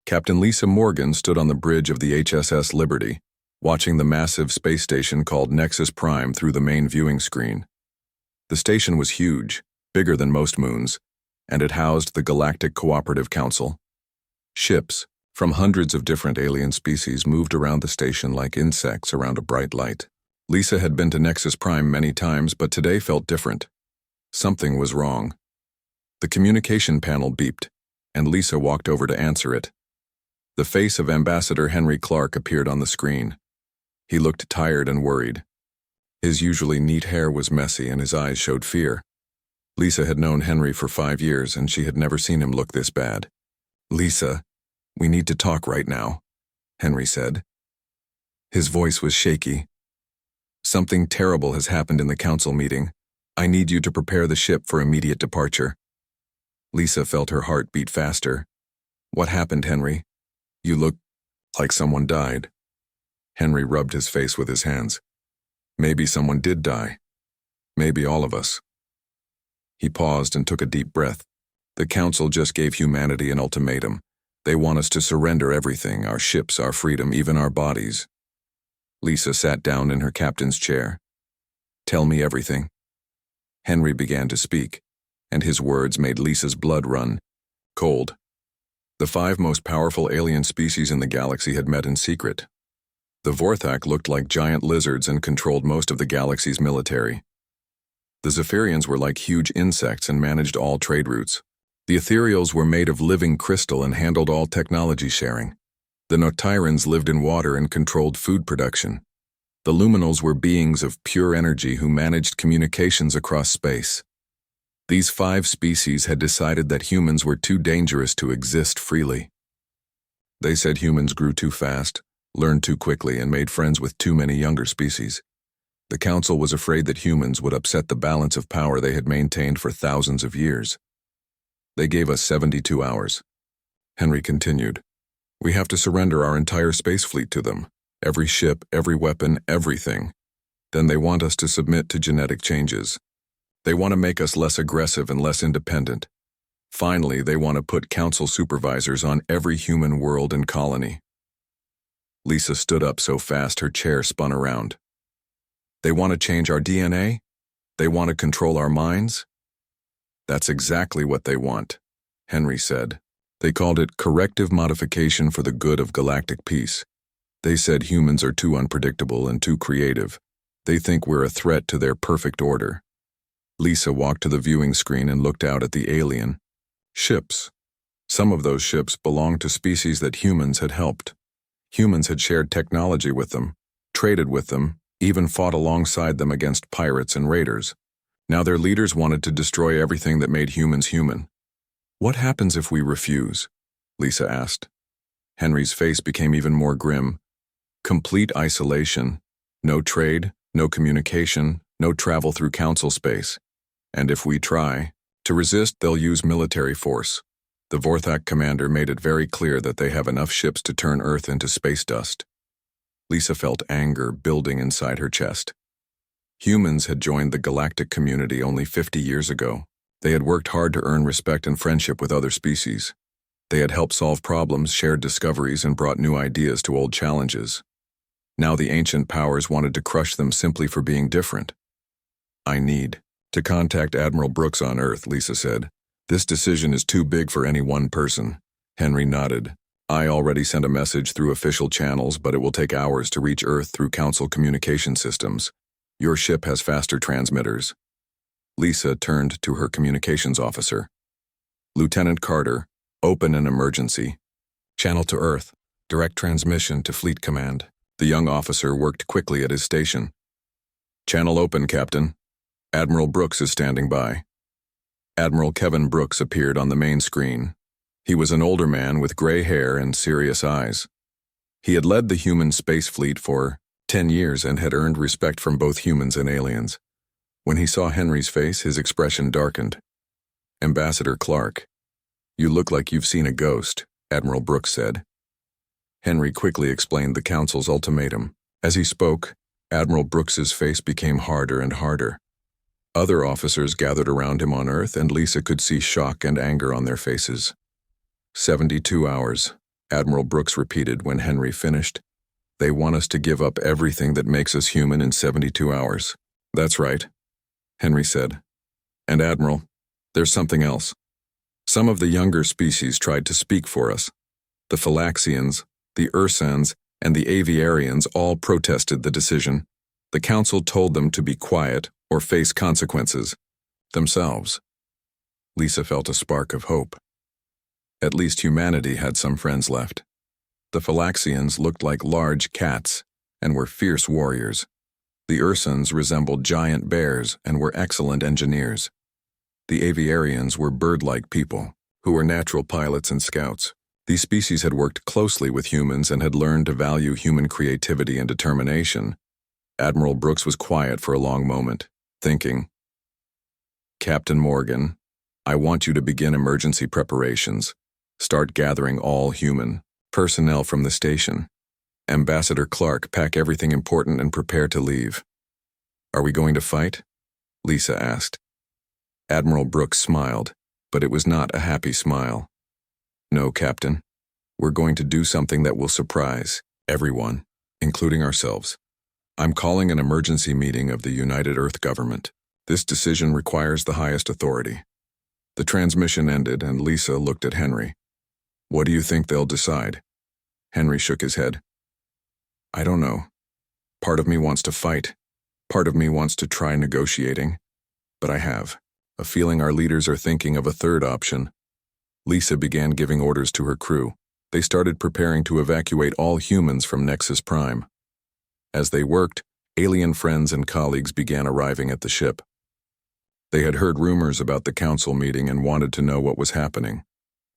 Captain Lisa Morgan stood on the bridge of the HSS Liberty, watching the massive space station called Nexus Prime through the main viewing screen. The station was huge, bigger than most moons, and it housed the Galactic Cooperative Council. Ships from hundreds of different alien species moved around the station like insects around a bright light. Lisa had been to Nexus Prime many times, but today felt different. Something was wrong. The communication panel beeped, and Lisa walked over to answer it. The face of Ambassador Henry Clark appeared on the screen. He looked tired and worried. His usually neat hair was messy and his eyes showed fear. Lisa had known Henry for 5 years and she had never seen him look this bad. "Lisa, we need to talk right now," Henry said. His voice was shaky. "Something terrible has happened in the council meeting. I need you to prepare the ship for immediate departure." Lisa felt her heart beat faster. "What happened, Henry? You look like someone died." Henry rubbed his face with his hands. "Maybe someone did die. Maybe all of us." He paused and took a deep breath. "The council just gave humanity an ultimatum. They want us to surrender everything, our ships, our freedom, even our bodies." Lisa sat down in her captain's chair. "Tell me everything." Henry began to speak, and his words made Lisa's blood run cold. The 5 most powerful alien species in the galaxy had met in secret. The Vorthak looked like giant lizards and controlled most of the galaxy's military. The Zephyrians were like huge insects and managed all trade routes. The Ethereals were made of living crystal and handled all technology sharing. The Noctirans lived in water and controlled food production. The Luminals were beings of pure energy who managed communications across space. These 5 species had decided that humans were too dangerous to exist freely. They said humans grew too fast, learned too quickly, and made friends with too many younger species. The council was afraid that humans would upset the balance of power they had maintained for thousands of years. They gave us 72 hours. Henry continued. "We have to surrender our entire space fleet to them. Every ship, every weapon, everything. Then they want us to submit to genetic changes. They want to make us less aggressive and less independent. Finally, they want to put council supervisors on every human world and colony." Lisa stood up so fast her chair spun around. "They want to change our DNA? They want to control our minds?" "That's exactly what they want," Henry said. "They called it corrective modification for the good of galactic peace. They said humans are too unpredictable and too creative. They think we're a threat to their perfect order." Lisa walked to the viewing screen and looked out at the alien ships. Some of those ships belonged to species that humans had helped. Humans had shared technology with them, traded with them, even fought alongside them against pirates and raiders. Now their leaders wanted to destroy everything that made humans human. "What happens if we refuse?" Lisa asked. Henry's face became even more grim. "Complete isolation. No trade, no communication, no travel through council space. And if we try to resist, they'll use military force. The Vorthak commander made it very clear that they have enough ships to turn Earth into space dust." Lisa felt anger building inside her chest. Humans had joined the galactic community only 50 years ago. They had worked hard to earn respect and friendship with other species. They had helped solve problems, shared discoveries, and brought new ideas to old challenges. Now the ancient powers wanted to crush them simply for being different. "I need to contact Admiral Brooks on Earth," Lisa said. "This decision is too big for any one person." Henry nodded. "I already sent a message through official channels, but it will take hours to reach Earth through council communication systems. Your ship has faster transmitters." Lisa turned to her communications officer. "Lieutenant Carter, open an emergency. Channel to Earth. Direct transmission to Fleet Command." The young officer worked quickly at his station. "Channel open, Captain. Admiral Brooks is standing by." Admiral Kevin Brooks appeared on the main screen. He was an older man with gray hair and serious eyes. He had led the human space fleet for 10 years and had earned respect from both humans and aliens. When he saw Henry's face, his expression darkened. "Ambassador Clark, you look like you've seen a ghost," Admiral Brooks said. Henry quickly explained the council's ultimatum. As he spoke, Admiral Brooks's face became harder and harder. Other officers gathered around him on Earth, and Lisa could see shock and anger on their faces. 72 hours. Admiral Brooks repeated when Henry finished. They want us to give up everything that makes us human in 72 hours. That's right, Henry said. And Admiral, there's something else. Some of the younger species tried to speak for us. The Phylaxians, the Ursans, and the Aviarians all protested the decision. The council told them to be quiet or face consequences themselves. Lisa felt a spark of hope. At least humanity had some friends left. The Phylaxians looked like large cats and were fierce warriors. The Ursans resembled giant bears and were excellent engineers. The Aviarians were bird-like people who were natural pilots and scouts. These species had worked closely with humans and had learned to value human creativity and determination. Admiral Brooks was quiet for a long moment, thinking, Captain Morgan, I want you to begin emergency preparations. Start gathering all human personnel from the station. Ambassador Clark, pack everything important and prepare to leave. Are we going to fight? Lisa asked. Admiral Brooks smiled, but it was not a happy smile. No, Captain. We're going to do something that will surprise everyone, including ourselves. I'm calling an emergency meeting of the United Earth Government. This decision requires the highest authority. The transmission ended, and Lisa looked at Henry. What do you think they'll decide? Henry shook his head. I don't know. Part of me wants to fight. Part of me wants to try negotiating. But I have a feeling our leaders are thinking of a third option. Lisa began giving orders to her crew. They started preparing to evacuate all humans from Nexus Prime. As they worked, alien friends and colleagues began arriving at the ship. They had heard rumors about the council meeting and wanted to know what was happening.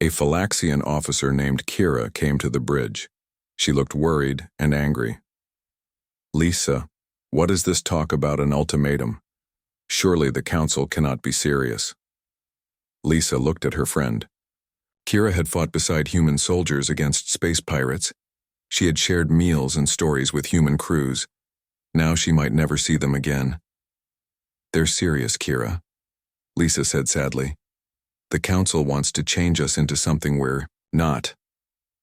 A Phylaxian officer named Kira came to the bridge. She looked worried and angry. Lisa, what is this talk about an ultimatum? Surely the council cannot be serious. Lisa looked at her friend. Kira had fought beside human soldiers against space pirates. She had shared meals and stories with human crews. Now she might never see them again. They're serious, Kira, Lisa said sadly. The council wants to change us into something we're not.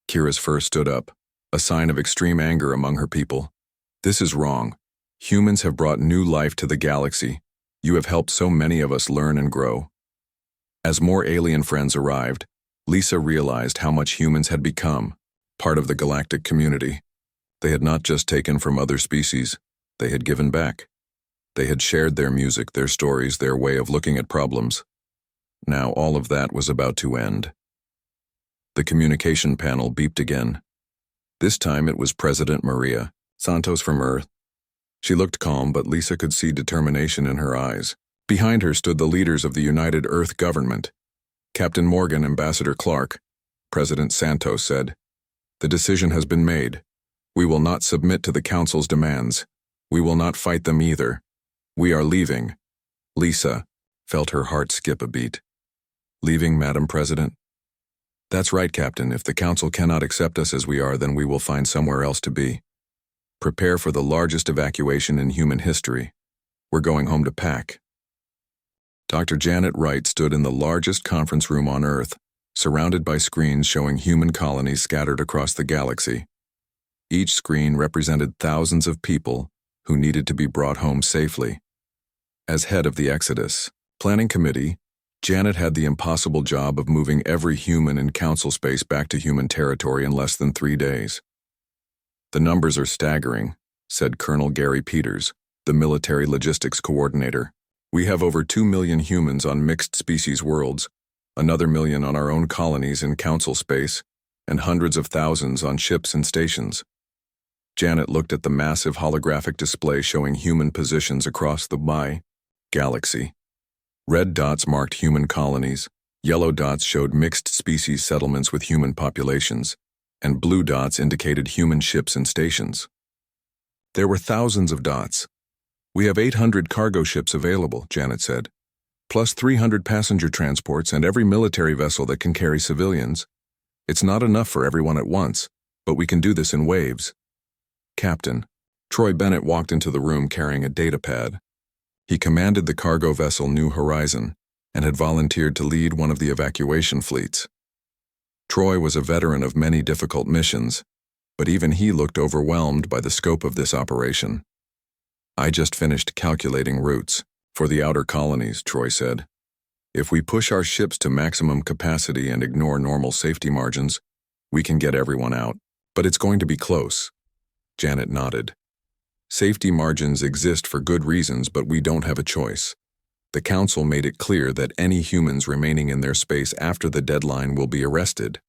Kira's fur stood up, a sign of extreme anger among her people. This is wrong. Humans have brought new life to the galaxy. You have helped so many of us learn and grow. As more alien friends arrived, Lisa realized how much humans had become part of the galactic community. They had not just taken from other species, they had given back. They had shared their music, their stories, their way of looking at problems. Now all of that was about to end. The communication panel beeped again. This time it was President Maria Santos from Earth. She looked calm, but Lisa could see determination in her eyes. Behind her stood the leaders of the United Earth Government. Captain Morgan, Ambassador Clark. President Santos said, The decision has been made. We will not submit to the Council's demands. We will not fight them either. We are leaving. Lisa felt her heart skip a beat. Leaving, Madam President? That's right, Captain. If the Council cannot accept us as we are, then we will find somewhere else to be. Prepare for the largest evacuation in human history. We're going home to pack. Dr. Janet Wright stood in the largest conference room on Earth, surrounded by screens showing human colonies scattered across the galaxy. Each screen represented thousands of people who needed to be brought home safely. As head of the Exodus Planning Committee, Janet had the impossible job of moving every human in Council space back to human territory in less than 3 days. The numbers are staggering, said Colonel Gary Peters, the military logistics coordinator. We have over 2 million humans on mixed-species worlds, another million on our own colonies in Council space, and hundreds of thousands on ships and stations. Janet looked at the massive holographic display showing human positions across the galaxy. Red dots marked human colonies, yellow dots showed mixed-species settlements with human populations, and blue dots indicated human ships and stations. There were thousands of dots. We have 800 cargo ships available, Janet said, plus 300 passenger transports and every military vessel that can carry civilians. It's not enough for everyone at once, but we can do this in waves. Captain, Troy Bennett walked into the room carrying a data pad. He commanded the cargo vessel New Horizon and had volunteered to lead one of the evacuation fleets. Troy was a veteran of many difficult missions, but even he looked overwhelmed by the scope of this operation. "I just finished calculating routes for the outer colonies," Troy said. "If we push our ships to maximum capacity and ignore normal safety margins, we can get everyone out. But it's going to be close." Janet nodded. "Safety margins exist for good reasons, but we don't have a choice. The Council made it clear that any humans remaining in their space after the deadline will be arrested."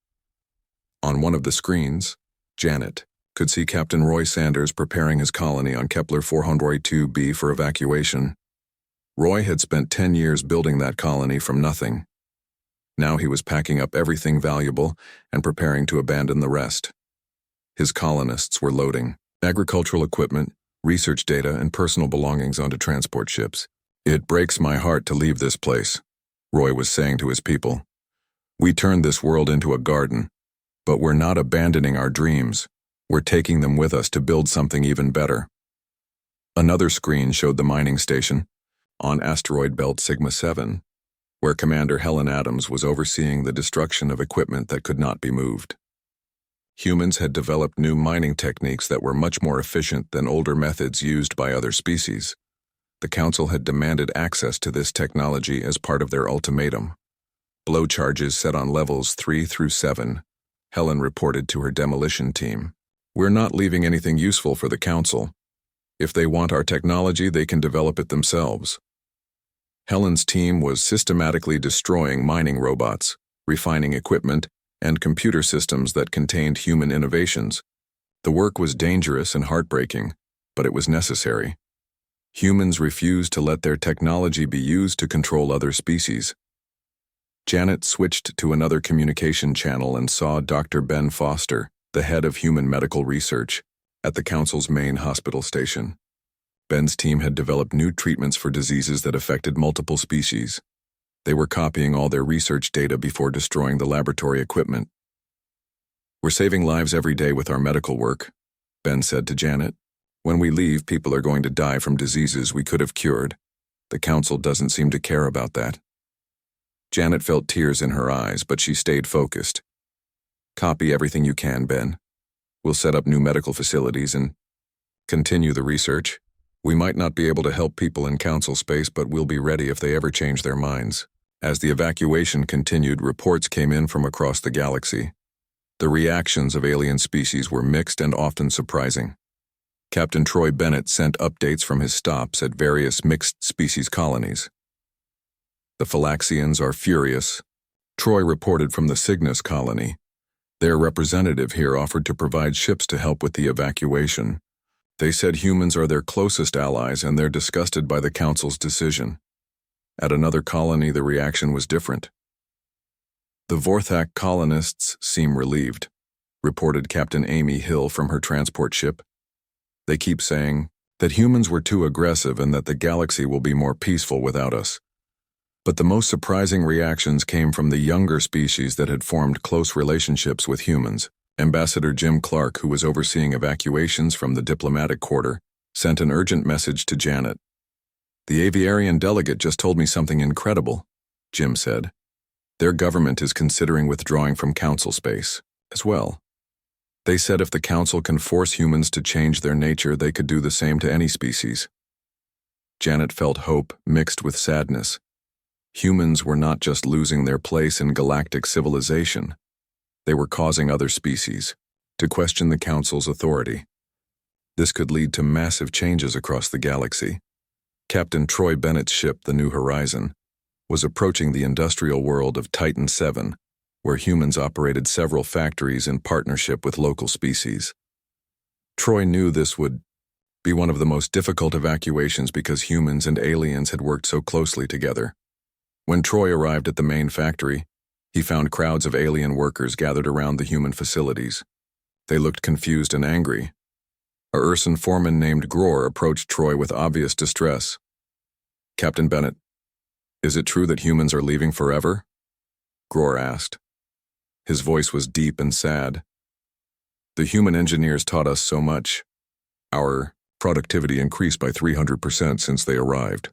On one of the screens, Janet could see Captain Roy Sanders preparing his colony on Kepler 402b for evacuation. Roy had spent 10 years building that colony from nothing. Now he was packing up everything valuable and preparing to abandon the rest. His colonists were loading agricultural equipment, research data, and personal belongings onto transport ships. "It breaks my heart to leave this place," Roy was saying to his people. "We turned this world into a garden, but we're not abandoning our dreams. We're taking them with us to build something even better." Another screen showed the mining station on asteroid belt Sigma 7, where Commander Helen Adams was overseeing the destruction of equipment that could not be moved. Humans had developed new mining techniques that were much more efficient than older methods used by other species. The Council had demanded access to this technology as part of their ultimatum. Blow charges set on levels 3 through 7, Helen reported to her demolition team. "We're not leaving anything useful for the Council. If they want our technology, they can develop it themselves." Helen's team was systematically destroying mining robots, refining equipment, and computer systems that contained human innovations. The work was dangerous and heartbreaking, but it was necessary. Humans refused to let their technology be used to control other species. Janet switched to another communication channel and saw Dr. Ben Foster, the head of human medical research, at the Council's main hospital station. Ben's team had developed new treatments for diseases that affected multiple species. They were copying all their research data before destroying the laboratory equipment. "We're saving lives every day with our medical work," Ben said to Janet. "When we leave, people are going to die from diseases we could have cured. The Council doesn't seem to care about that." Janet felt tears in her eyes, but she stayed focused. "Copy everything you can, Ben. We'll set up new medical facilities and continue the research. We might not be able to help people in Council space, but we'll be ready if they ever change their minds." As the evacuation continued, reports came in from across the galaxy. The reactions of alien species were mixed and often surprising. Captain Troy Bennett sent updates from his stops at various mixed-species colonies. "The Phylaxians are furious," Troy reported from the Cygnus colony. "Their representative here offered to provide ships to help with the evacuation. They said humans are their closest allies and they're disgusted by the Council's decision." At another colony, the reaction was different. "The Vorthak colonists seem relieved," reported Captain Amy Hill from her transport ship. "They keep saying that humans were too aggressive and that the galaxy will be more peaceful without us." But the most surprising reactions came from the younger species that had formed close relationships with humans. Ambassador Jim Clark, who was overseeing evacuations from the diplomatic quarter, sent an urgent message to Janet. "The Aviarian delegate just told me something incredible," Jim said. "Their government is considering withdrawing from Council space as well. They said if the Council can force humans to change their nature, they could do the same to any species." Janet felt hope mixed with sadness. Humans were not just losing their place in galactic civilization. They were causing other species to question the Council's authority. This could lead to massive changes across the galaxy. Captain Troy Bennett's ship, the New Horizon, was approaching the industrial world of Titan 7, where humans operated several factories in partnership with local species. Troy knew this would be one of the most difficult evacuations because humans and aliens had worked so closely together. When Troy arrived at the main factory, he found crowds of alien workers gathered around the human facilities. They looked confused and angry. A Ursan foreman named Gror approached Troy with obvious distress. "Captain Bennett, is it true that humans are leaving forever?" Gror asked. His voice was deep and sad. "The human engineers taught us so much. Our productivity increased by 300% since they arrived."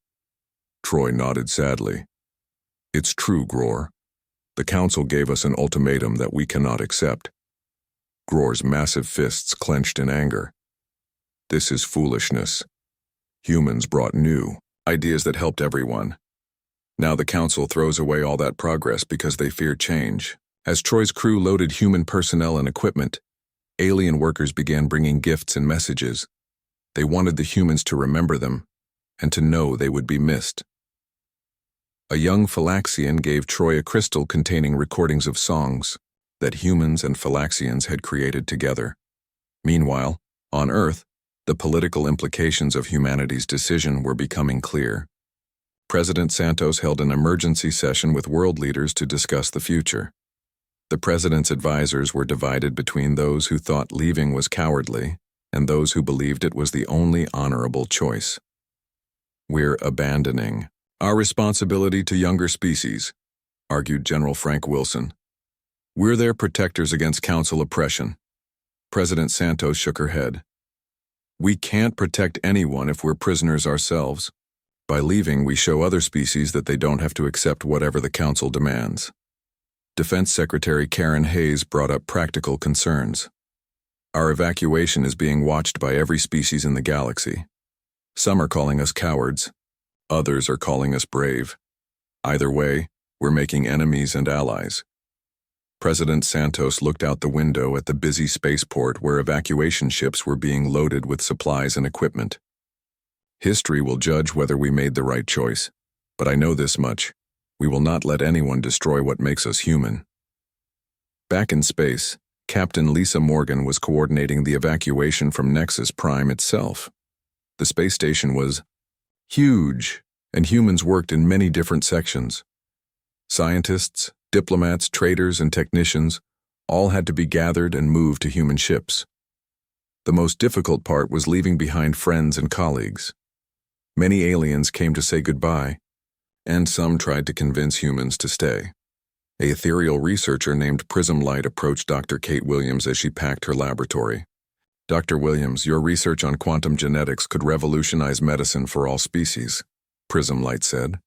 Troy nodded sadly. "It's true, Gror. The Council gave us an ultimatum that we cannot accept. Gror's massive fists clenched in anger. This is foolishness. Humans brought new ideas that helped everyone. Now the Council throws away all that progress because they fear change. As Troy's crew loaded human personnel and equipment, alien workers began bringing gifts and messages. They wanted the humans to remember them and to know they would be missed. A young Phylaxian gave Troy a crystal containing recordings of songs that humans and Phylaxians had created together. Meanwhile, on Earth, the political implications of humanity's decision were becoming clear. President Santos held an emergency session with world leaders to discuss the future. The president's advisors were divided between those who thought leaving was cowardly and those who believed it was the only honorable choice. We're abandoning our responsibility to younger species, argued General Frank Wilson. We're their protectors against Council oppression. President Santos shook her head. We can't protect anyone if we're prisoners ourselves. By leaving, we show other species that they don't have to accept whatever the Council demands. Defense Secretary Karen Hayes brought up practical concerns. Our evacuation is being watched by every species in the galaxy. Some are calling us cowards. Others are calling us brave. Either way, we're making enemies and allies. President Santos looked out the window at the busy spaceport where evacuation ships were being loaded with supplies and equipment. History will judge whether we made the right choice, but I know this much. We will not let anyone destroy what makes us human. Back in space, Captain Lisa Morgan was coordinating the evacuation from Nexus Prime itself. The space station was huge, and humans worked in many different sections. Scientists, diplomats, traders, and technicians all had to be gathered and moved to human ships. The most difficult part was leaving behind friends and colleagues. Many aliens came to say goodbye, and some tried to convince humans to stay. An ethereal researcher named Prism Light approached Dr. Kate Williams as she packed her laboratory. Dr. Williams, your research on quantum genetics could revolutionize medicine for all species, Prism Light said.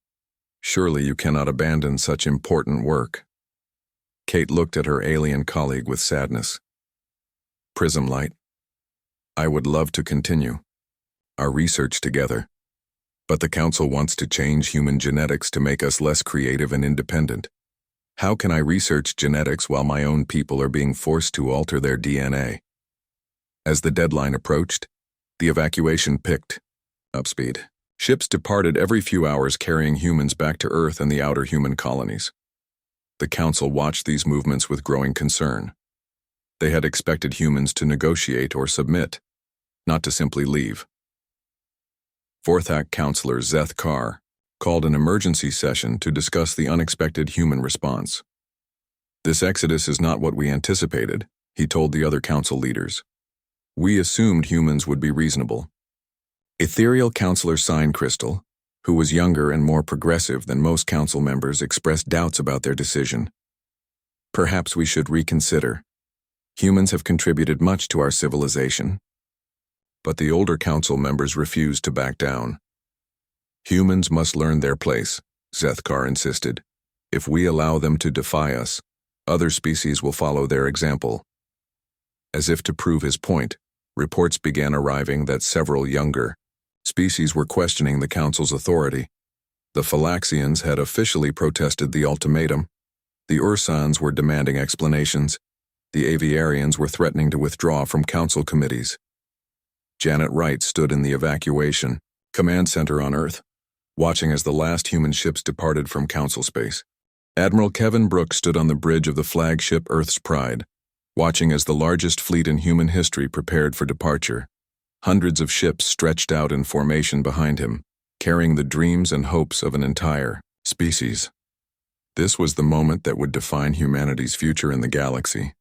Surely you cannot abandon such important work. Kate looked at her alien colleague with sadness. Prism Light, I would love to continue our research together, but the Council wants to change human genetics to make us less creative and independent. How can I research genetics while my own people are being forced to alter their DNA? As the deadline approached, the evacuation picked up speed. Ships departed every few hours carrying humans back to Earth and the outer human colonies. The Council watched these movements with growing concern. They had expected humans to negotiate or submit, not to simply leave. Fourth Act Counselor Zeth Carr called an emergency session to discuss the unexpected human response. This exodus is not what we anticipated, he told the other Council leaders. We assumed humans would be reasonable. Ethereal Counselor Sign Crystal, who was younger and more progressive than most Council members, expressed doubts about their decision. Perhaps we should reconsider. Humans have contributed much to our civilization. But the older Council members refused to back down. Humans must learn their place, Zethkar insisted. If we allow them to defy us, other species will follow their example. As if to prove his point, reports began arriving that several younger species were questioning the Council's authority. The Phylaxians had officially protested the ultimatum. The Ursans were demanding explanations. The Aviarians were threatening to withdraw from Council committees. Janet Wright stood in the evacuation command center on Earth, watching as the last human ships departed from Council space. Admiral Kevin Brooks stood on the bridge of the flagship Earth's Pride, watching as the largest fleet in human history prepared for departure. Hundreds of ships stretched out in formation behind him, carrying the dreams and hopes of an entire species. This was the moment that would define humanity's future in the galaxy.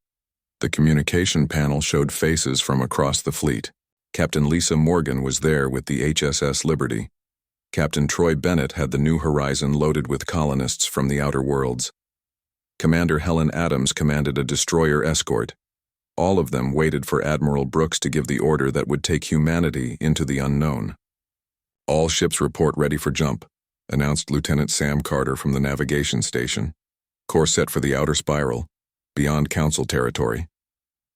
The communication panel showed faces from across the fleet. Captain Lisa Morgan was there with the HSS Liberty. Captain Troy Bennett had the New Horizon loaded with colonists from the outer worlds. Commander Helen Adams commanded a destroyer escort. All of them waited for Admiral Brooks to give the order that would take humanity into the unknown. All ships report ready for jump, announced Lieutenant Sam Carter from the navigation station. Course set for the outer spiral, beyond Council territory.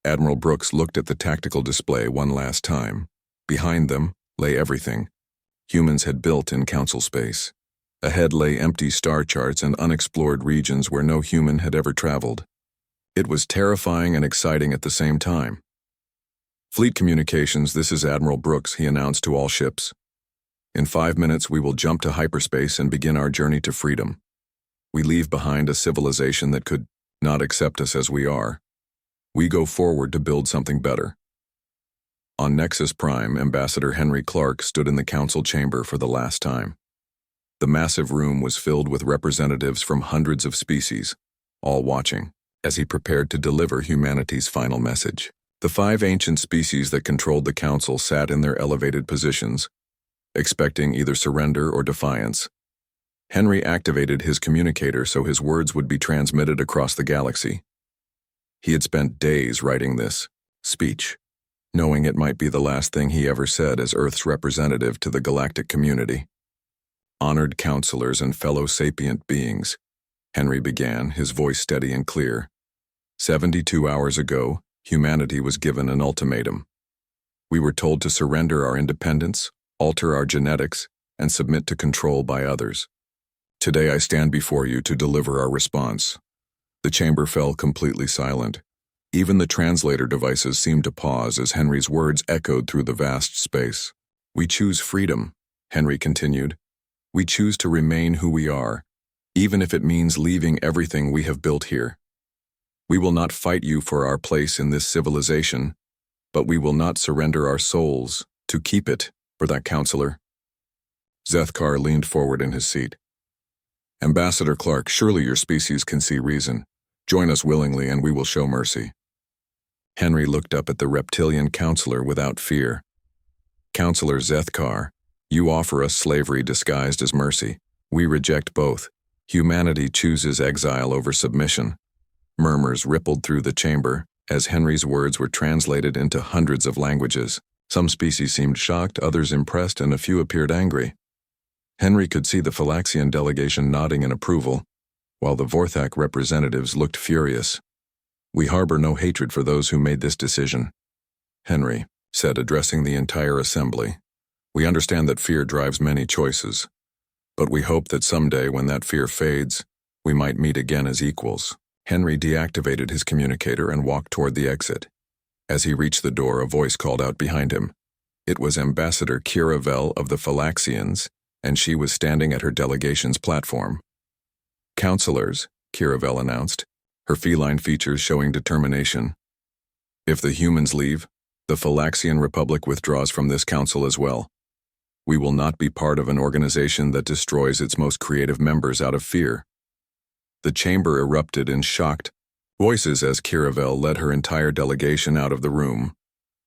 Admiral Brooks looked at the tactical display one last time. Behind them lay everything humans had built in Council space. Ahead lay empty star charts and unexplored regions where no human had ever traveled. It was terrifying and exciting at the same time. Fleet communications, this is Admiral Brooks, he announced to all ships. In 5 minutes we will jump to hyperspace and begin our journey to freedom. We leave behind a civilization that could not accept us as we are. We go forward to build something better. On Nexus Prime, Ambassador Henry Clark stood in the Council chamber for the last time. The massive room was filled with representatives from hundreds of species, all watching, as he prepared to deliver humanity's final message. The 5 ancient species that controlled the Council sat in their elevated positions, expecting either surrender or defiance. Henry activated his communicator so his words would be transmitted across the galaxy. He had spent days writing this speech, knowing it might be the last thing he ever said as Earth's representative to the galactic community. Honored counselors and fellow sapient beings, Henry began, his voice steady and clear. 72 hours ago, humanity was given an ultimatum. We were told to surrender our independence, alter our genetics, and submit to control by others. Today I stand before you to deliver our response. The chamber fell completely silent. Even the translator devices seemed to pause as Henry's words echoed through the vast space. We choose freedom, Henry continued. We choose to remain who we are, even if it means leaving everything we have built here. We will not fight you for our place in this civilization, but we will not surrender our souls to keep it for that counselor. Zethkar leaned forward in his seat. Ambassador Clark, surely your species can see reason. Join us willingly and we will show mercy. Henry looked up at the reptilian counselor without fear. Counselor Zethkar, you offer us slavery disguised as mercy. We reject both. Humanity chooses exile over submission. Murmurs rippled through the chamber as Henry's words were translated into hundreds of languages. Some species seemed shocked, others impressed, and a few appeared angry. Henry could see the Phylaxian delegation nodding in approval, while the Vorthak representatives looked furious. We harbor no hatred for those who made this decision, Henry said, addressing the entire assembly. We understand that fear drives many choices, but we hope that someday when that fear fades, we might meet again as equals. Henry deactivated his communicator and walked toward the exit. As he reached the door, a voice called out behind him. It was Ambassador Kiravel of the Phylaxians, and she was standing at her delegation's platform. Counselors, Kiravel announced, her feline features showing determination. If the humans leave, the Phylaxian Republic withdraws from this council as well. We will not be part of an organization that destroys its most creative members out of fear. The chamber erupted in shocked voices as Kiravel led her entire delegation out of the room.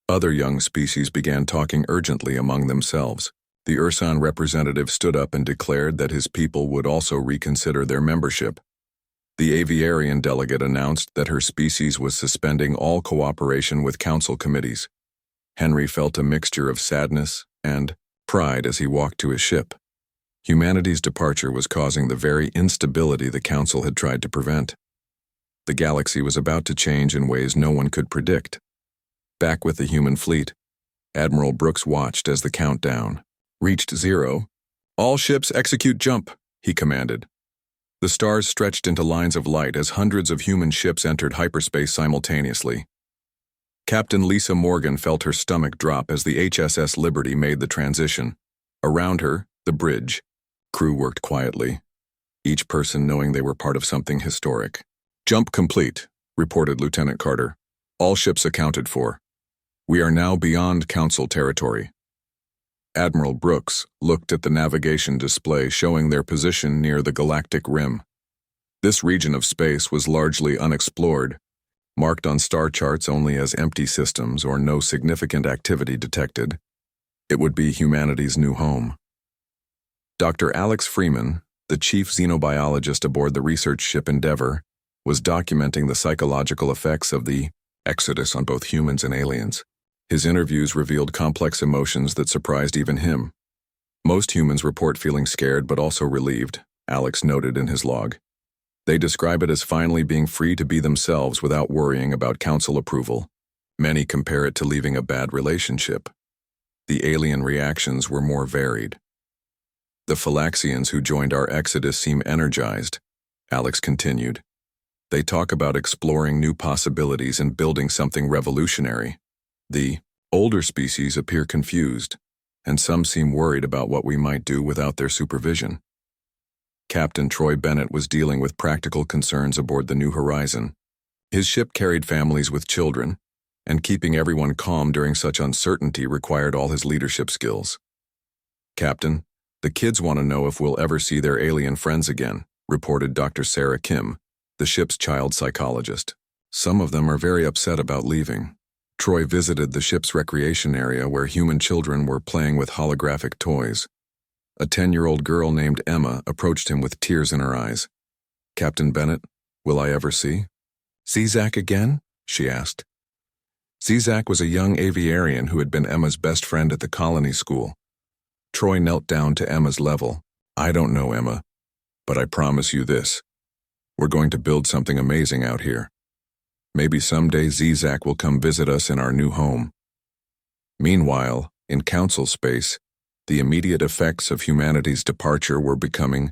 Other young species began talking urgently among themselves. The Ursan representative stood up and declared that his people would also reconsider their membership. The Aviarian delegate announced that her species was suspending all cooperation with council committees. Henry felt a mixture of sadness and pride as he walked to his ship. Humanity's departure was causing the very instability the council had tried to prevent. The galaxy was about to change in ways no one could predict. Back with the human fleet, Admiral Brooks watched as the countdown reached 0. All ships execute jump, he commanded. The stars stretched into lines of light as hundreds of human ships entered hyperspace simultaneously. Captain Lisa Morgan felt her stomach drop as the HSS Liberty made the transition. Around her, the bridge. Crew worked quietly, each person knowing they were part of something historic. Jump complete, reported Lieutenant Carter. All ships accounted for. We are now beyond Council territory. Admiral Brooks looked at the navigation display showing their position near the galactic rim. This region of space was largely unexplored, marked on star charts only as empty systems or no significant activity detected. It would be humanity's new home. Dr. Alex Freeman, the chief xenobiologist aboard the research ship Endeavour, was documenting the psychological effects of the exodus on both humans and aliens. His interviews revealed complex emotions that surprised even him. Most humans report feeling scared but also relieved, Alex noted in his log. They describe it as finally being free to be themselves without worrying about council approval. Many compare it to leaving a bad relationship. The alien reactions were more varied. The Phylaxians who joined our exodus seem energized, Alex continued. They talk about exploring new possibilities and building something revolutionary. The older species appear confused, and some seem worried about what we might do without their supervision. Captain Troy Bennett was dealing with practical concerns aboard the New Horizon. His ship carried families with children, and keeping everyone calm during such uncertainty required all his leadership skills. "Captain, the kids want to know if we'll ever see their alien friends again," reported Dr. Sarah Kim, the ship's child psychologist. "Some of them are very upset about leaving." Troy visited the ship's recreation area where human children were playing with holographic toys. A 10-year-old girl named Emma approached him with tears in her eyes. "Captain Bennett, will I ever see Zach again?" she asked. Zach was a young aviarian who had been Emma's best friend at the colony school. Troy knelt down to Emma's level. "I don't know, Emma, but I promise you this. We're going to build something amazing out here. Maybe someday Zach will come visit us in our new home." Meanwhile, in council space, the immediate effects of humanity's departure were becoming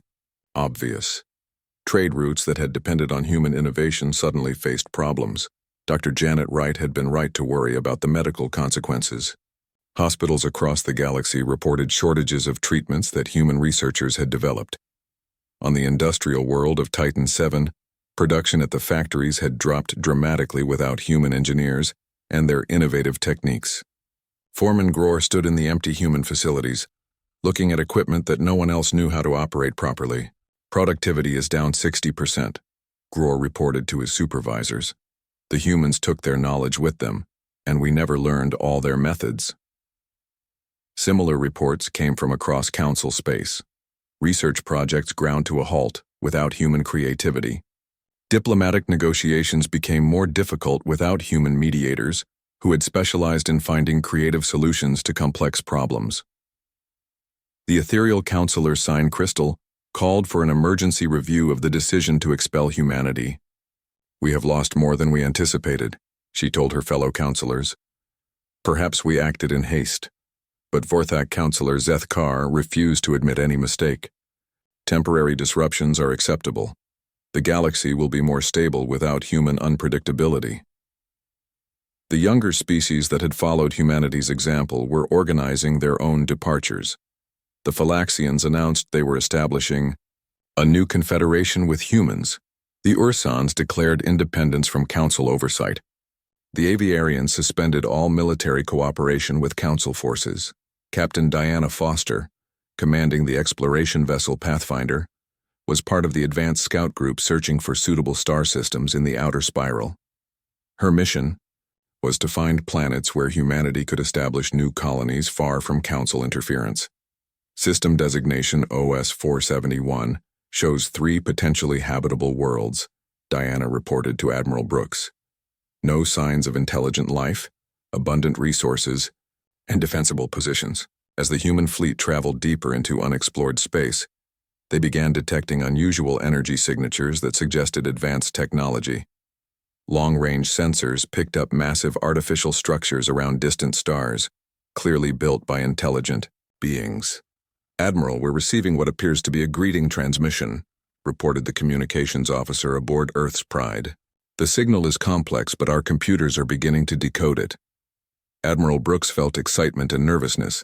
obvious. Trade routes that had depended on human innovation suddenly faced problems. Dr. Janet Wright had been right to worry about the medical consequences. Hospitals across the galaxy reported shortages of treatments that human researchers had developed. On the industrial world of Titan VII, production at the factories had dropped dramatically without human engineers and their innovative techniques. Foreman Grohr stood in the empty human facilities, looking at equipment that no one else knew how to operate properly. "Productivity is down 60%, Grohr reported to his supervisors. "The humans took their knowledge with them, and we never learned all their methods." Similar reports came from across council space. Research projects ground to a halt without human creativity. Diplomatic negotiations became more difficult without human mediators who had specialized in finding creative solutions to complex problems. The ethereal counselor Sign Crystal called for an emergency review of the decision to expel humanity. "We have lost more than we anticipated," she told her fellow counselors. "Perhaps we acted in haste." But Vorthak counselor Zeth Carr refused to admit any mistake. "Temporary disruptions are acceptable. The galaxy will be more stable without human unpredictability." The younger species that had followed humanity's example were organizing their own departures. The Phylaxians announced they were establishing a new confederation with humans. The Ursans declared independence from council oversight. The Aviarians suspended all military cooperation with council forces. Captain Diana Foster, commanding the exploration vessel Pathfinder, was part of the advanced scout group searching for suitable star systems in the outer spiral. Her mission was to find planets where humanity could establish new colonies far from council interference. System designation OS-471 shows 3 potentially habitable worlds, Diana reported to Admiral Brooks. No signs of intelligent life, abundant resources, and defensible positions. As the human fleet traveled deeper into unexplored space, they began detecting unusual energy signatures that suggested advanced technology. Long-range sensors picked up massive artificial structures around distant stars, clearly built by intelligent beings. "Admiral, we're receiving what appears to be a greeting transmission," reported the communications officer aboard Earth's Pride. "The signal is complex, but our computers are beginning to decode it." Admiral Brooks felt excitement and nervousness.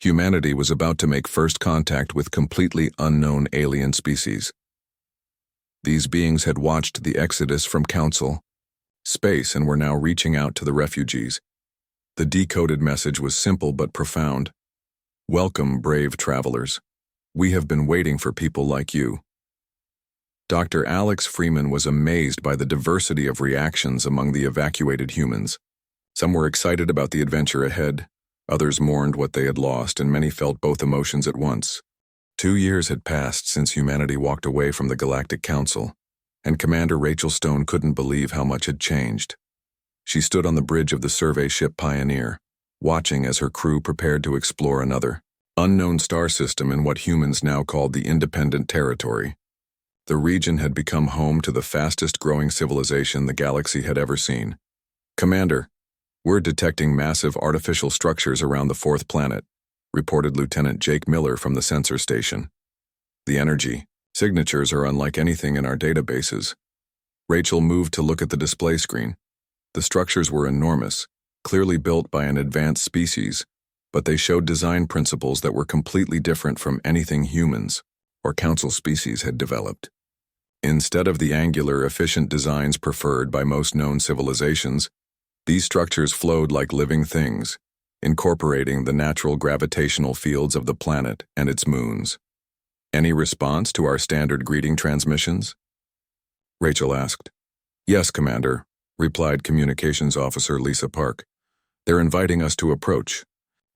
Humanity was about to make first contact with completely unknown alien species. These beings had watched the exodus from Council space and were now reaching out to the refugees. The decoded message was simple but profound. "Welcome, brave travelers. We have been waiting for people like you." Dr. Alex Freeman was amazed by the diversity of reactions among the evacuated humans. Some were excited about the adventure ahead, others mourned what they had lost, and many felt both emotions at once. 2 years had passed since humanity walked away from the Galactic Council, and Commander Rachel Stone couldn't believe how much had changed. She stood on the bridge of the survey ship Pioneer, watching as her crew prepared to explore another unknown star system in what humans now called the Independent Territory. The region had become home to the fastest-growing civilization the galaxy had ever seen. "Commander, we're detecting massive artificial structures around the fourth planet," reported Lieutenant Jake Miller from the sensor station. "The energy signatures are unlike anything in our databases." Rachel moved to look at the display screen. The structures were enormous, clearly built by an advanced species, but they showed design principles that were completely different from anything humans or council species had developed. Instead of the angular, efficient designs preferred by most known civilizations, these structures flowed like living things, incorporating the natural gravitational fields of the planet and its moons. "Any response to our standard greeting transmissions?" Rachel asked. "Yes, Commander," replied Communications Officer Lisa Park. "They're inviting us to approach.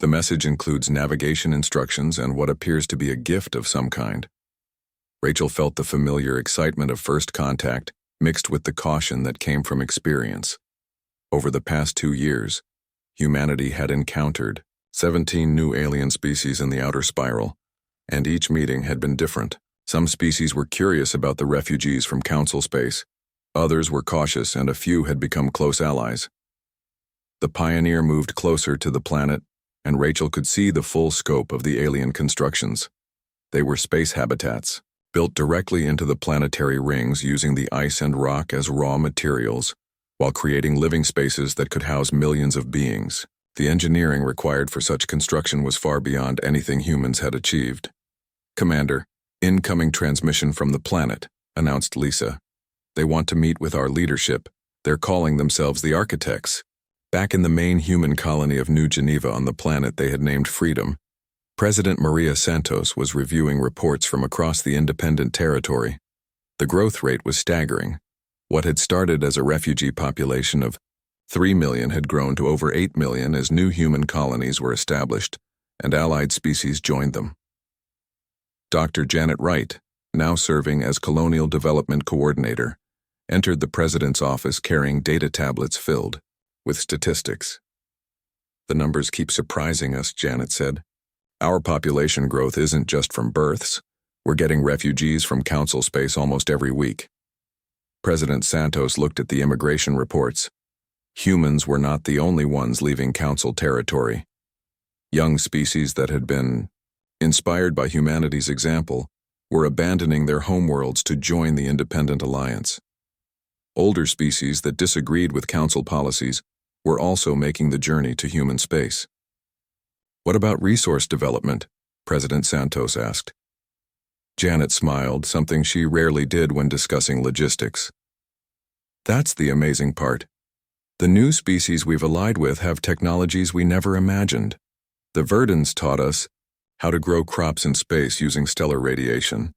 The message includes navigation instructions and what appears to be a gift of some kind." Rachel felt the familiar excitement of first contact mixed with the caution that came from experience. Over the past 2 years, humanity had encountered 17 new alien species in the outer spiral, and each meeting had been different. Some species were curious about the refugees from Council space, others were cautious, and a few had become close allies. The Pioneer moved closer to the planet, and Rachel could see the full scope of the alien constructions. They were space habitats, built directly into the planetary rings using the ice and rock as raw materials, while creating living spaces that could house millions of beings. The engineering required for such construction was far beyond anything humans had achieved. "Commander, incoming transmission from the planet," announced Lisa. "They want to meet with our leadership. They're calling themselves the Architects." Back in the main human colony of New Geneva on the planet they had named Freedom, President Maria Santos was reviewing reports from across the independent territory. The growth rate was staggering. What had started as a refugee population of 3 million had grown to over 8 million as new human colonies were established, and allied species joined them. Dr. Janet Wright, now serving as Colonial Development Coordinator, entered the President's office carrying data tablets filled with statistics. "The numbers keep surprising us," Janet said. "Our population growth isn't just from births. We're getting refugees from Council space almost every week." President Santos looked at the immigration reports. Humans were not the only ones leaving Council territory. Young species that had been inspired by humanity's example were abandoning their homeworlds to join the Independent Alliance. Older species that disagreed with Council policies were also making the journey to human space. "What about resource development?" President Santos asked. Janet smiled, something she rarely did when discussing logistics. "That's the amazing part. The new species we've allied with have technologies we never imagined. The Verdans taught us how to grow crops in space using stellar radiation.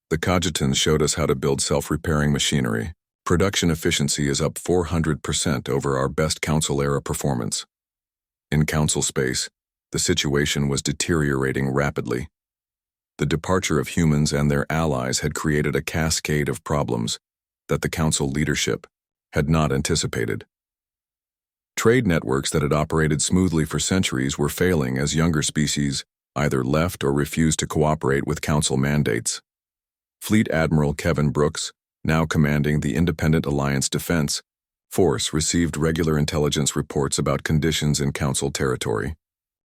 The Cogitans showed us how to build self-repairing machinery. Production efficiency is up 400% over our best Council-era performance. In Council space, the situation was deteriorating rapidly. The departure of humans and their allies had created a cascade of problems that the Council leadership had not anticipated. Trade networks that had operated smoothly for centuries were failing as younger species either left or refused to cooperate with Council mandates. Fleet Admiral Kevin Brooks, now commanding the Independent Alliance Defense Force, received regular intelligence reports about conditions in Council territory.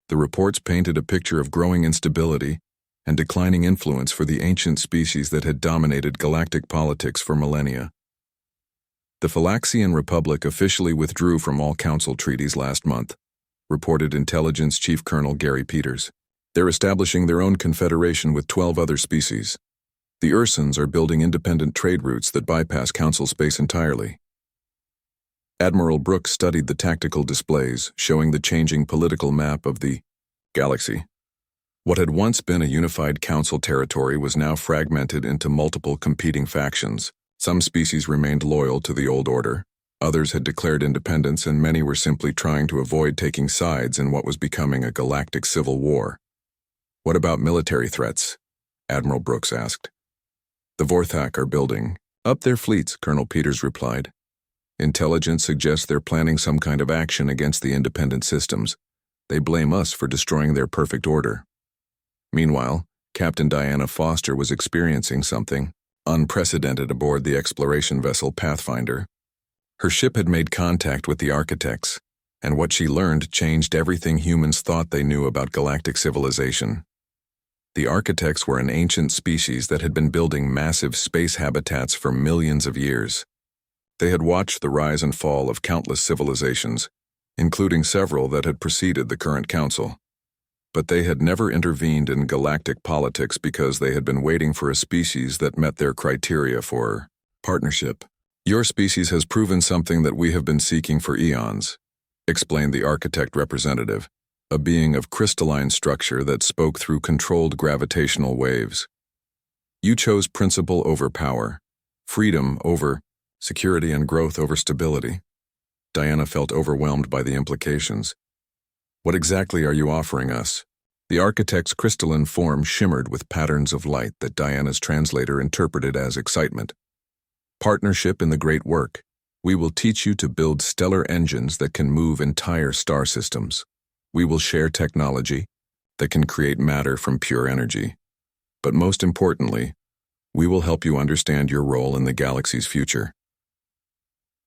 The reports painted a picture of growing instability and declining influence for the ancient species that had dominated galactic politics for millennia. The Phylaxian Republic officially withdrew from all Council treaties last month, reported Intelligence Chief Colonel Gary Peters. They're establishing their own confederation with 12 other species. The Ursans are building independent trade routes that bypass Council space entirely. Admiral Brooks studied the tactical displays, showing the changing political map of the galaxy. What had once been a unified Council territory was now fragmented into multiple competing factions. Some species remained loyal to the old order, others had declared independence, and many were simply trying to avoid taking sides in what was becoming a galactic civil war. "What about military threats?" Admiral Brooks asked. "The Vorthak are building up their fleets," Colonel Peters replied. "Intelligence suggests they're planning some kind of action against the independent systems. They blame us for destroying their perfect order." Meanwhile, Captain Diana Foster was experiencing something unprecedented aboard the exploration vessel Pathfinder. Her ship had made contact with the architects, and what she learned changed everything humans thought they knew about galactic civilization. The architects were an ancient species that had been building massive space habitats for millions of years. They had watched the rise and fall of countless civilizations, including several that had preceded the current council. But they had never intervened in galactic politics because they had been waiting for a species that met their criteria for partnership. "Your species has proven something that we have been seeking for eons," explained the architect representative, a being of crystalline structure that spoke through controlled gravitational waves. "You chose principle over power, freedom over security, and growth over stability." Diana felt overwhelmed by the implications. "What exactly are you offering us?" The architect's crystalline form shimmered with patterns of light that Diana's translator interpreted as excitement. "Partnership in the great work. We will teach you to build stellar engines that can move entire star systems. We will share technology that can create matter from pure energy. But most importantly, we will help you understand your role in the galaxy's future."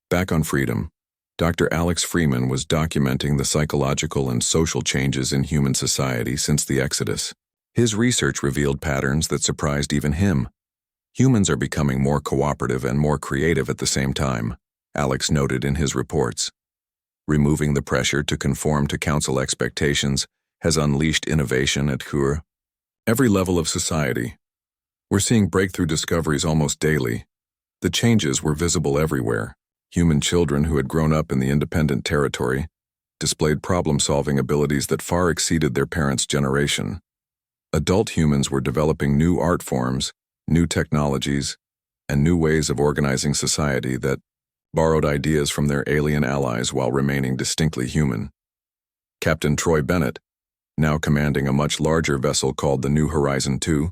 Back on Freedom, Dr. Alex Freeman was documenting the psychological and social changes in human society since the Exodus. His research revealed patterns that surprised even him. Humans are becoming more cooperative and more creative at the same time, Alex noted in his reports. Removing the pressure to conform to council expectations has unleashed innovation at every level of society. We're seeing breakthrough discoveries almost daily. The changes were visible everywhere. Human children who had grown up in the independent territory displayed problem-solving abilities that far exceeded their parents' generation. Adult humans were developing new art forms, new technologies, and new ways of organizing society that borrowed ideas from their alien allies while remaining distinctly human. Captain Troy Bennett, now commanding a much larger vessel called the New Horizon 2,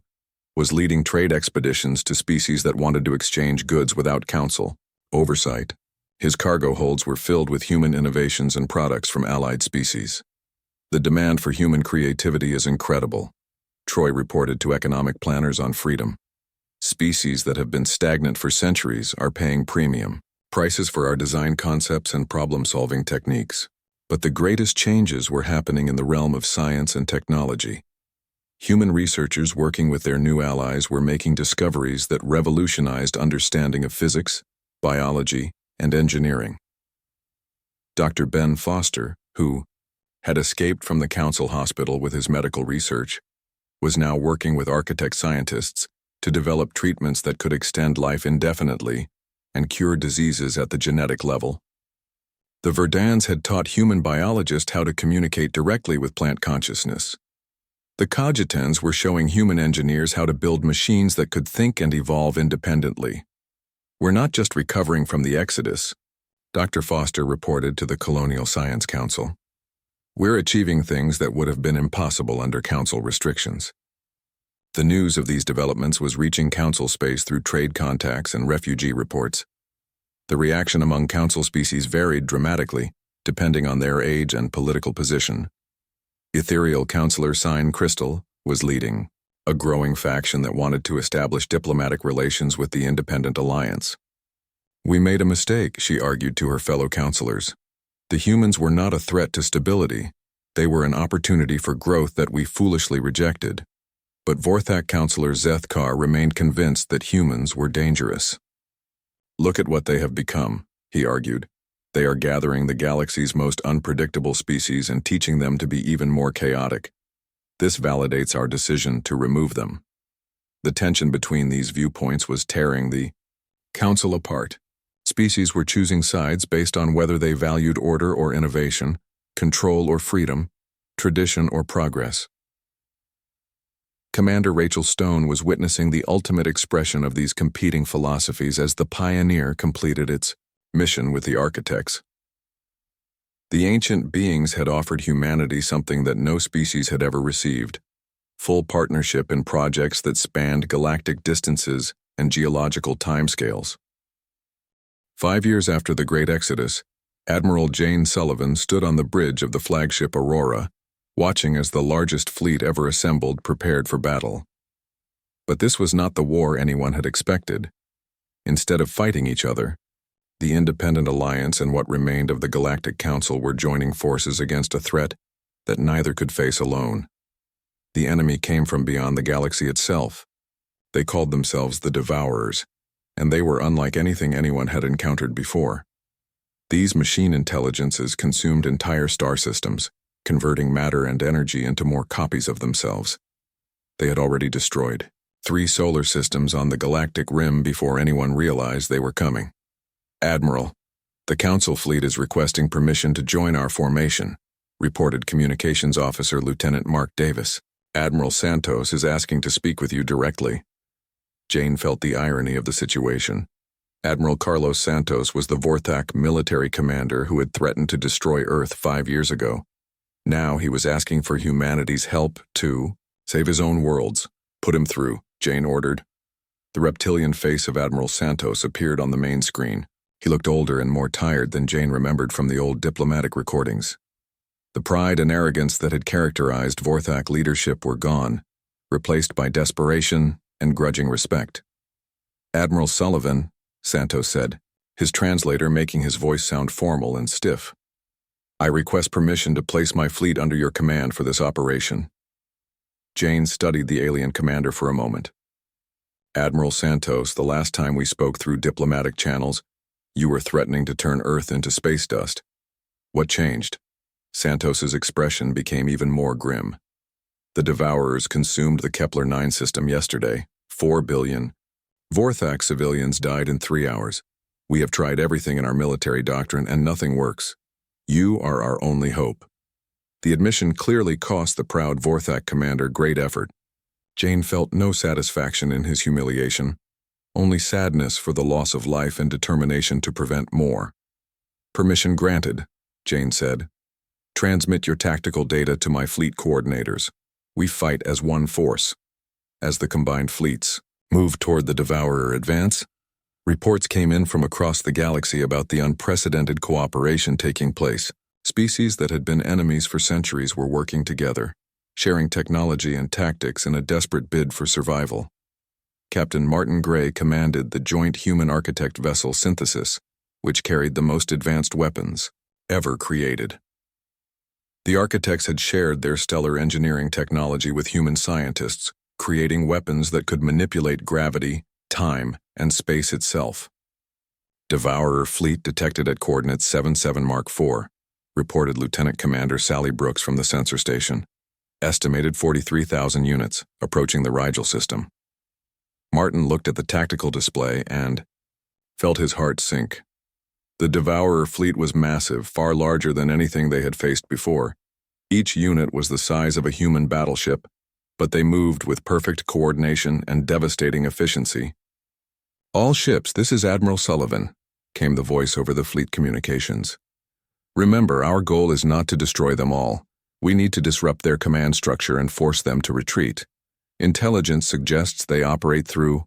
was leading trade expeditions to species that wanted to exchange goods without council oversight. His cargo holds were filled with human innovations and products from allied species. "The demand for human creativity is incredible," Troy reported to economic planners on Freedom. "Species that have been stagnant for centuries are paying premium prices for our design concepts and problem-solving techniques. But the greatest changes were happening in the realm of science and technology. Human researchers working with their new allies were making discoveries that revolutionized understanding of physics, biology, and engineering." Dr. Ben Foster, who had escaped from the council hospital with his medical research, was now working with architect scientists to develop treatments that could extend life indefinitely and cure diseases at the genetic level. The Verdans had taught human biologists how to communicate directly with plant consciousness. The Cogitans were showing human engineers how to build machines that could think and evolve independently. "We're not just recovering from the Exodus," Dr. Foster reported to the Colonial Science Council. "We're achieving things that would have been impossible under council restrictions." The news of these developments was reaching council space through trade contacts and refugee reports. The reaction among council species varied dramatically, depending on their age and political position. Ethereal Councilor Sign Crystal was leading a growing faction that wanted to establish diplomatic relations with the Independent Alliance. "We made a mistake," she argued to her fellow councilors. "The humans were not a threat to stability. They were an opportunity for growth that we foolishly rejected." But Vorthak Councilor Zeth Kar remained convinced that humans were dangerous. "Look at what they have become," he argued. "They are gathering the galaxy's most unpredictable species and teaching them to be even more chaotic. This validates our decision to remove them." The tension between these viewpoints was tearing the council apart. Species were choosing sides based on whether they valued order or innovation, control or freedom, tradition or progress. Commander Rachel Stone was witnessing the ultimate expression of these competing philosophies as the Pioneer completed its mission with the architects. The ancient beings had offered humanity something that no species had ever received: full partnership in projects that spanned galactic distances and geological timescales. 5 years after the Great Exodus, Admiral Jane Sullivan stood on the bridge of the flagship Aurora, watching as the largest fleet ever assembled prepared for battle. But this was not the war anyone had expected. Instead of fighting each other, the Independent Alliance and what remained of the Galactic Council were joining forces against a threat that neither could face alone. The enemy came from beyond the galaxy itself. They called themselves the Devourers, and they were unlike anything anyone had encountered before. These machine intelligences consumed entire star systems, converting matter and energy into more copies of themselves. They had already destroyed 3 solar systems on the galactic rim before anyone realized they were coming. "Admiral, the Council fleet is requesting permission to join our formation," reported Communications Officer Lieutenant Mark Davis. "Admiral Santos is asking to speak with you directly." Jane felt the irony of the situation. Admiral Carlos Santos was the Vorthak military commander who had threatened to destroy Earth 5 years ago. Now he was asking for humanity's help to save his own worlds. "Put him through," Jane ordered. The reptilian face of Admiral Santos appeared on the main screen. He looked older and more tired than Jane remembered from the old diplomatic recordings. The pride and arrogance that had characterized Vorthak leadership were gone, replaced by desperation and grudging respect. "Admiral Sullivan," Santos said, his translator making his voice sound formal and stiff. "I request permission to place my fleet under your command for this operation." Jane studied the alien commander for a moment. "Admiral Santos, the last time we spoke through diplomatic channels, you were threatening to turn Earth into space dust. What changed?" Santos's expression became even more grim. "The Devourers consumed the Kepler-9 system yesterday. 4 billion. Vorthak civilians died in 3 hours. We have tried everything in our military doctrine and nothing works. You are our only hope." The admission clearly cost the proud Vorthak commander great effort. Jane felt no satisfaction in his humiliation, only sadness for the loss of life and determination to prevent more. "Permission granted," Jane said. "Transmit your tactical data to my fleet coordinators. We fight as one force." As the combined fleets moved toward the Devourer advance, reports came in from across the galaxy about the unprecedented cooperation taking place. Species that had been enemies for centuries were working together, sharing technology and tactics in a desperate bid for survival. Captain Martin Gray commanded the joint human architect vessel Synthesis, which carried the most advanced weapons ever created. The architects had shared their stellar engineering technology with human scientists, creating weapons that could manipulate gravity, time, and space itself. "Devourer fleet detected at coordinates 77 Mark 4, reported Lieutenant Commander Sally Brooks from the sensor station. Estimated 43,000 units, approaching the Rigel system. Martin looked at the tactical display and felt his heart sink. The Devourer fleet was massive, far larger than anything they had faced before. Each unit was the size of a human battleship, but they moved with perfect coordination and devastating efficiency. "All ships, this is Admiral Sullivan," came the voice over the fleet communications. "Remember, our goal is not to destroy them all. We need to disrupt their command structure and force them to retreat. Intelligence suggests they operate through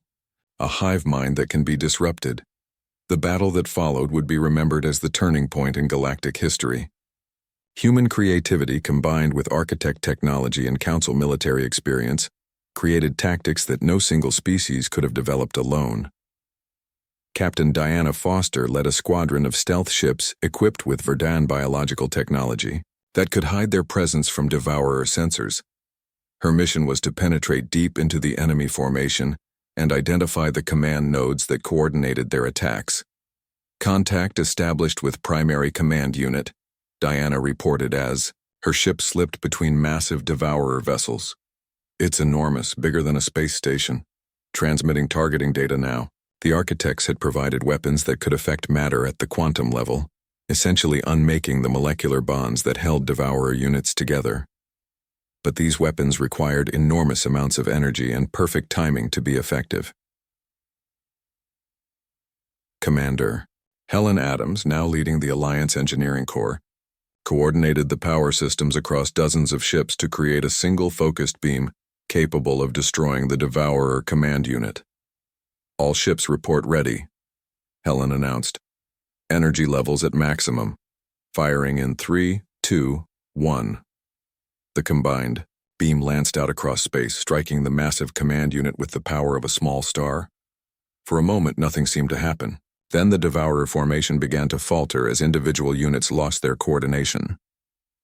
a hive mind that can be disrupted. The battle that followed would be remembered as the turning point in galactic history. Human creativity combined with architect technology and council military experience created tactics that no single species could have developed alone." Captain Diana Foster led a squadron of stealth ships equipped with Verdan biological technology that could hide their presence from Devourer sensors. Her mission was to penetrate deep into the enemy formation and identify the command nodes that coordinated their attacks. "Contact established with primary command unit," Diana reported as her ship slipped between massive Devourer vessels. "It's enormous, bigger than a space station. Transmitting targeting data now." The architects had provided weapons that could affect matter at the quantum level, essentially unmaking the molecular bonds that held Devourer units together. But these weapons required enormous amounts of energy and perfect timing to be effective. Commander Helen Adams, now leading the Alliance Engineering Corps, coordinated the power systems across dozens of ships to create a single focused beam capable of destroying the Devourer command unit. "All ships report ready," Helen announced. "Energy levels at maximum. Firing in 3, 2, 1. The combined beam lanced out across space, striking the massive command unit with the power of a small star. For a moment, nothing seemed to happen. Then the Devourer formation began to falter as individual units lost their coordination.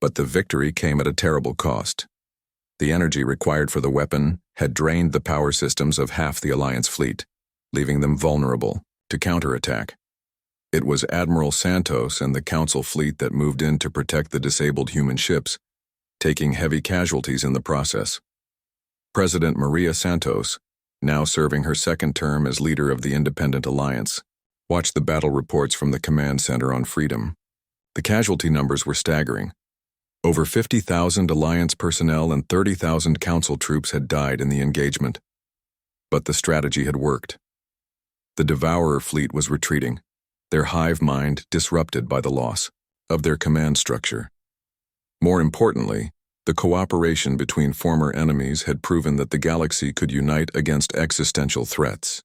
But the victory came at a terrible cost. The energy required for the weapon had drained the power systems of half the Alliance fleet, leaving them vulnerable to counterattack. It was Admiral Santos and the Council fleet that moved in to protect the disabled human ships, taking heavy casualties in the process. President Maria Santos, now serving her second term as leader of the Independent Alliance, watched the battle reports from the command center on Freedom. The casualty numbers were staggering. Over 50,000 Alliance personnel and 30,000 Council troops had died in the engagement. But the strategy had worked. The Devourer fleet was retreating, their hive mind disrupted by the loss of their command structure. More importantly, the cooperation between former enemies had proven that the galaxy could unite against existential threats.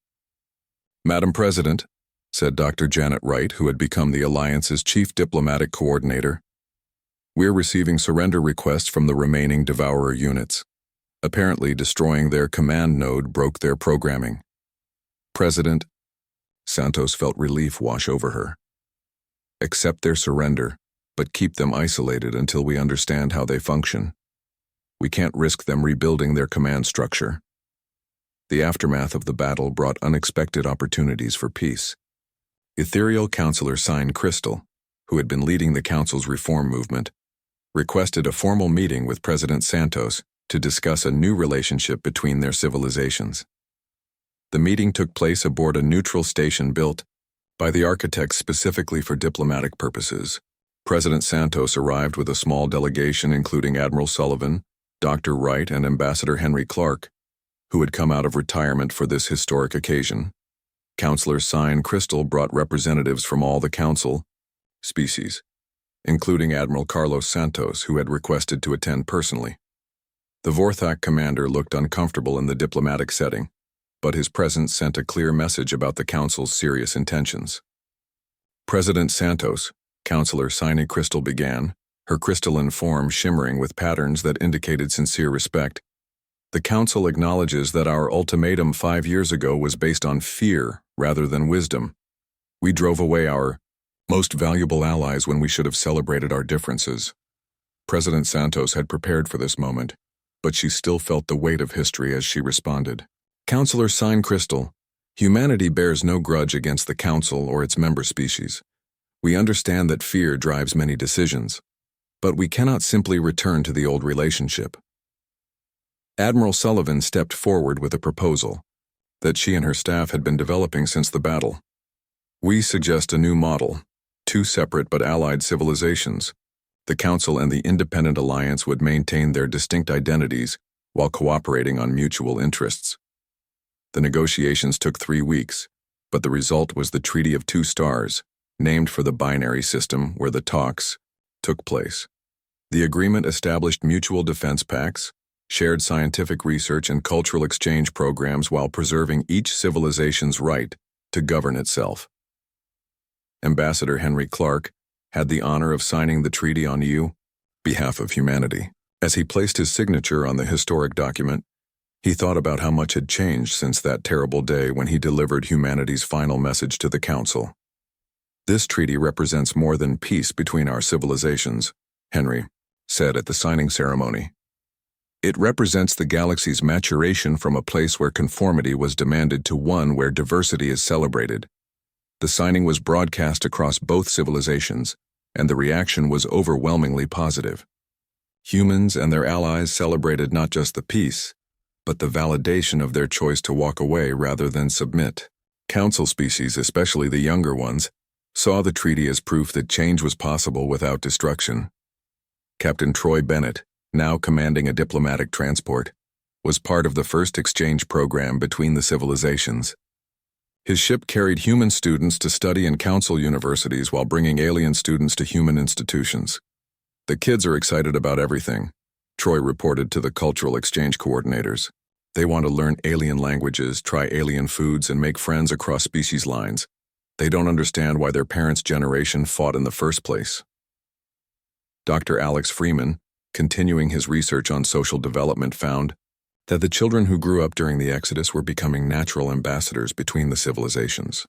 "Madam President," said Dr. Janet Wright, who had become the Alliance's chief diplomatic coordinator, "we're receiving surrender requests from the remaining Devourer units. Apparently, destroying their command node broke their programming." "President," Santos felt relief wash over her. "Accept their surrender, but keep them isolated until we understand how they function. We can't risk them rebuilding their command structure." The aftermath of the battle brought unexpected opportunities for peace. Ethereal Counselor Sine Crystal, who had been leading the Council's reform movement, requested a formal meeting with President Santos to discuss a new relationship between their civilizations. The meeting took place aboard a neutral station built by the architects specifically for diplomatic purposes. President Santos arrived with a small delegation including Admiral Sullivan, Dr. Wright, and Ambassador Henry Clark, who had come out of retirement for this historic occasion. Counselor Sine Crystal brought representatives from all the Council species, including Admiral Carlos Santos, who had requested to attend personally. The Vorthak commander looked uncomfortable in the diplomatic setting, but his presence sent a clear message about the Council's serious intentions. "President Santos," Counselor Sine Crystal began, her crystalline form shimmering with patterns that indicated sincere respect, "the Council acknowledges that our ultimatum 5 years ago was based on fear rather than wisdom. We drove away our most valuable allies when we should have celebrated our differences." President Santos had prepared for this moment, but she still felt the weight of history as she responded. "Counselor Sine Crystal, humanity bears no grudge against the Council or its member species. We understand that fear drives many decisions, but we cannot simply return to the old relationship." Admiral Sullivan stepped forward with a proposal that she and her staff had been developing since the battle. "We suggest a new model, 2 separate but allied civilizations. The Council and the Independent Alliance would maintain their distinct identities while cooperating on mutual interests." The negotiations took 3 weeks, but the result was the Treaty of 2 Stars, named for the binary system where the talks took place. The agreement established mutual defense pacts, shared scientific research and cultural exchange programs while preserving each civilization's right to govern itself. Ambassador Henry Clark had the honor of signing the treaty on behalf of humanity. As he placed his signature on the historic document, he thought about how much had changed since that terrible day when he delivered humanity's final message to the Council. "This treaty represents more than peace between our civilizations," Henry said at the signing ceremony. "It represents the galaxy's maturation from a place where conformity was demanded to one where diversity is celebrated." The signing was broadcast across both civilizations, and the reaction was overwhelmingly positive. Humans and their allies celebrated not just the peace, but the validation of their choice to walk away rather than submit. Council species, especially the younger ones, saw the treaty as proof that change was possible without destruction. Captain Troy Bennett, now commanding a diplomatic transport, was part of the first exchange program between the civilizations. His ship carried human students to study in Council universities while bringing alien students to human institutions. "The kids are excited about everything," Troy reported to the cultural exchange coordinators. "They want to learn alien languages, try alien foods, and make friends across species lines. They don't understand why their parents' generation fought in the first place." Dr. Alex Freeman, continuing his research on social development, found that the children who grew up during the Exodus were becoming natural ambassadors between the civilizations.